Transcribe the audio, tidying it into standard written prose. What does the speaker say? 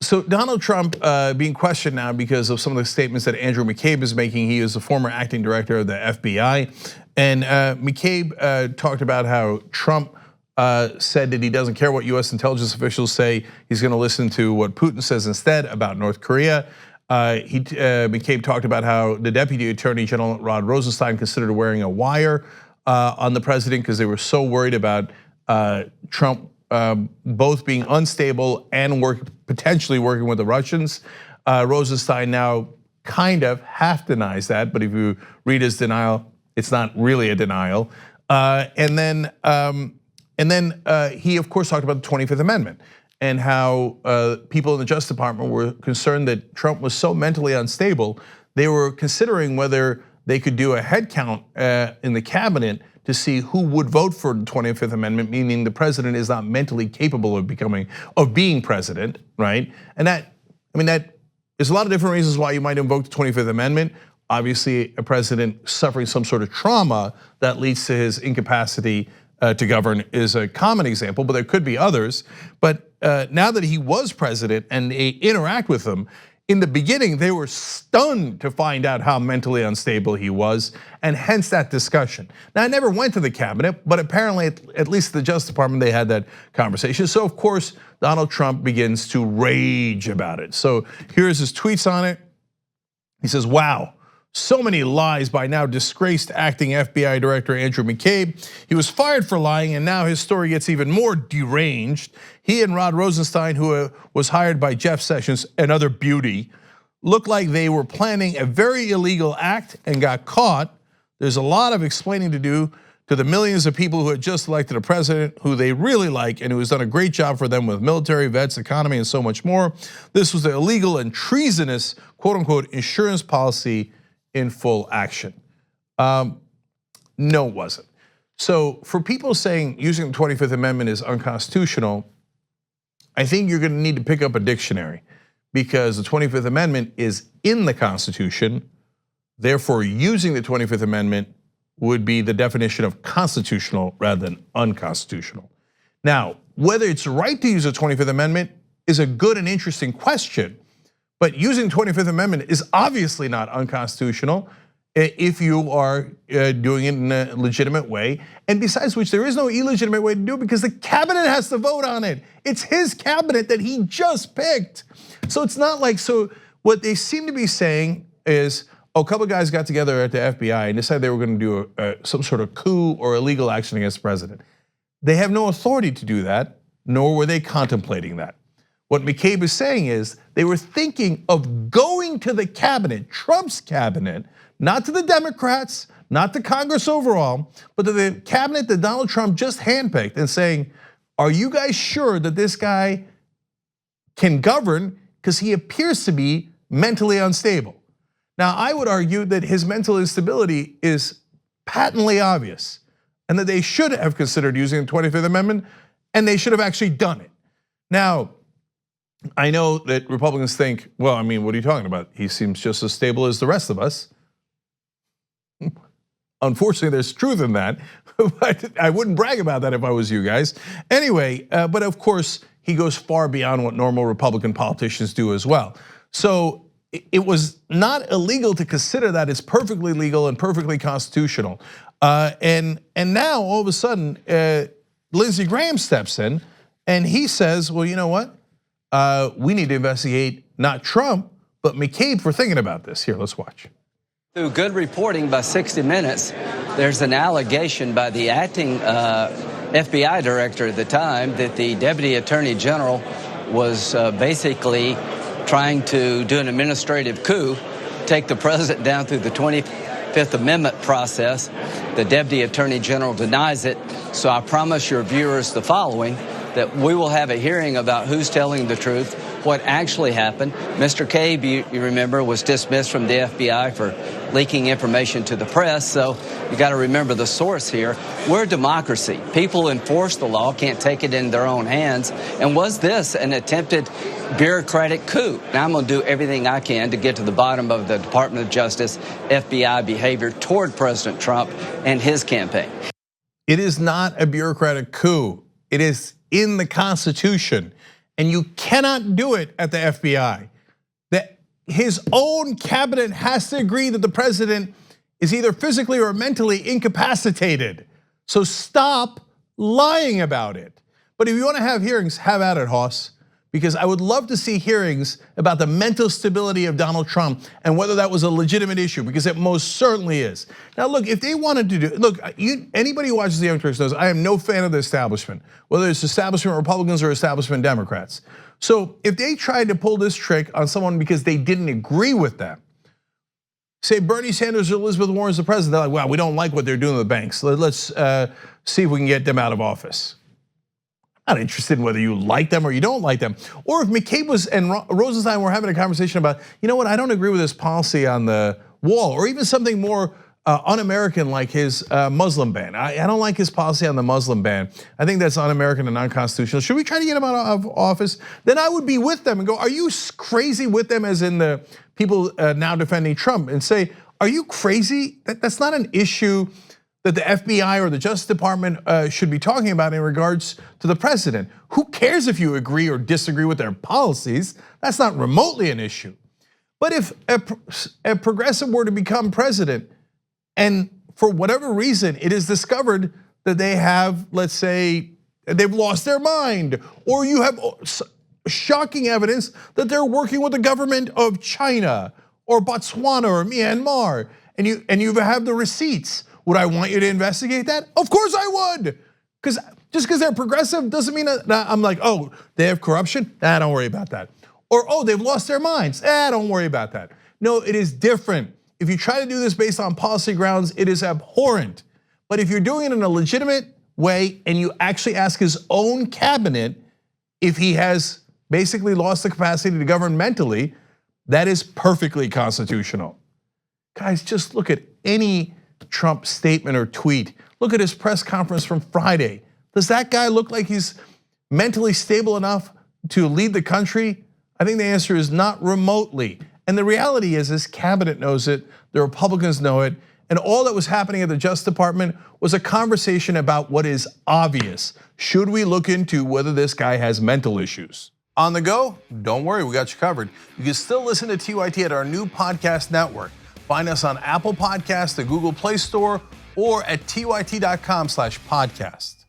So Donald Trump being questioned now because of some of the statements that Andrew McCabe is making. He is the former acting director of the FBI. And McCabe talked about how Trump said that he doesn't care what US intelligence officials say. He's gonna listen to what Putin says instead about North Korea. McCabe talked about how the Deputy Attorney General Rod Rosenstein considered wearing a wire on the president because they were so worried about Trump both being unstable and potentially working with the Russians. Rosenstein now kind of half denies that, but if you read his denial, it's not really a denial. And then he of course talked about the 25th Amendment and how people in the Justice Department were concerned that Trump was so mentally unstable, they were considering whether they could do a head count in the cabinet to see who would vote for the 25th Amendment, meaning the president is not mentally capable of being president, right? And there's a lot of different reasons why you might invoke the 25th Amendment. Obviously, a president suffering some sort of trauma that leads to his incapacity to govern is a common example, but there could be others. But now that he was president and they interact with him, in the beginning, they were stunned to find out how mentally unstable he was, and hence that discussion. Now, I never went to the cabinet, but apparently, at least the Justice Department, they had that conversation. So, of course, Donald Trump begins to rage about it. So here's his tweets on it. He says, wow, so many lies by now disgraced acting FBI Director Andrew McCabe. He was fired for lying, and now his story gets even more deranged. He and Rod Rosenstein, who was hired by Jeff Sessions, another beauty, looked like they were planning a very illegal act and got caught. There's a lot of explaining to do to the millions of people who had just elected a president who they really like and who has done a great job for them with military, vets, economy, and so much more. This was the illegal and treasonous, quote unquote, insurance policy in full action. No, it wasn't. So for people saying using the 25th Amendment is unconstitutional, I think you're gonna need to pick up a dictionary because the 25th Amendment is in the Constitution. Therefore, using the 25th Amendment would be the definition of constitutional rather than unconstitutional. Now, whether it's right to use the 25th Amendment is a good and interesting question. But using the 25th Amendment is obviously not unconstitutional if you are doing it in a legitimate way. And besides which, there is no illegitimate way to do it because the cabinet has to vote on it. It's his cabinet that he just picked. So it's not like, so what they seem to be saying is, a couple of guys got together at the FBI and decided they were gonna do some sort of coup or illegal action against the president. They have no authority to do that, nor were they contemplating that. What McCabe is saying is they were thinking of going to the cabinet, Trump's cabinet, not to the Democrats, not to Congress overall, but to the cabinet that Donald Trump just handpicked and saying, are you guys sure that this guy can govern? Because he appears to be mentally unstable. Now, I would argue that his mental instability is patently obvious and that they should have considered using the 25th Amendment and they should have actually done it. Now, I know that Republicans think, well, I mean, what are you talking about? He seems just as stable as the rest of us. Unfortunately, there's truth in that, but I wouldn't brag about that if I was you guys. Anyway, but of course, he goes far beyond what normal Republican politicians do as well. So it was not illegal to consider that. It's perfectly legal and perfectly constitutional. And now all of a sudden, Lindsey Graham steps in and he says, well, you know what? We need to investigate not Trump, but McCabe for thinking about this. Here, let's watch. Through good reporting by 60 Minutes, there's an allegation by the acting FBI director at the time that the Deputy Attorney General was basically trying to do an administrative coup, take the president down through the 25th Amendment process. The Deputy Attorney General denies it. So I promise your viewers the following, that we will have a hearing about who's telling the truth, what actually happened. Mr. McCabe, you remember, was dismissed from the FBI for leaking information to the press, so you got to remember the source here. We're a democracy. People enforce the law, can't take it in their own hands. And was this an attempted bureaucratic coup? Now I'm going to do everything I can to get to the bottom of the Department of Justice, FBI behavior toward President Trump and his campaign. It is not a bureaucratic coup. It is in the Constitution. and you cannot do it at the FBI. That his own cabinet has to agree that the president is either physically or mentally incapacitated. So stop lying about it. But if you want to have hearings, have at it, Hoss. Because I would love to see hearings about the mental stability of Donald Trump and whether that was a legitimate issue, because it most certainly is. Now look, if they wanted to do, look, anybody who watches the Young Turks knows I am no fan of the establishment, whether it's establishment Republicans or establishment Democrats. So if they tried to pull this trick on someone because they didn't agree with them, say Bernie Sanders or Elizabeth Warren is the president, they're like, well, we don't like what they're doing to the banks. Let's see if we can get them out of office. Not interested in whether you like them or you don't like them. Or if McCabe and Rosenstein were having a conversation about, you know what, I don't agree with his policy on the wall, or even something more un-American like his Muslim ban. I don't like his policy on the Muslim ban. I think that's un-American and unconstitutional. Should we try to get him out of office? Then I would be with them and go, are you crazy with them, as in the people now defending Trump, and say, are you crazy? That's not an issue that the FBI or the Justice Department should be talking about in regards to the president. Who cares if you agree or disagree with their policies? That's not remotely an issue. But if a progressive were to become president, and for whatever reason it is discovered that they have, let's say, they've lost their mind, or you have shocking evidence that they're working with the government of China or Botswana or Myanmar, and you have the receipts, would I want you to investigate that? Of course I would. Because just because they're progressive doesn't mean that I'm like, oh, they have corruption? Don't worry about that. Or, oh, they've lost their minds? Don't worry about that. No, it is different. If you try to do this based on policy grounds, it is abhorrent. But if you're doing it in a legitimate way and you actually ask his own cabinet if he has basically lost the capacity to govern mentally, that is perfectly constitutional. Guys, just look at any Trump statement or tweet. Look at his press conference from Friday. Does that guy look like he's mentally stable enough to lead the country? I think the answer is not remotely. And the reality is his cabinet knows it, the Republicans know it, and all that was happening at the Justice Department was a conversation about what is obvious. Should we look into whether this guy has mental issues? On the go? Don't worry, we got you covered. You can still listen to TYT at our new podcast network. Find us on Apple Podcasts, the Google Play Store, or at tyt.com/podcast.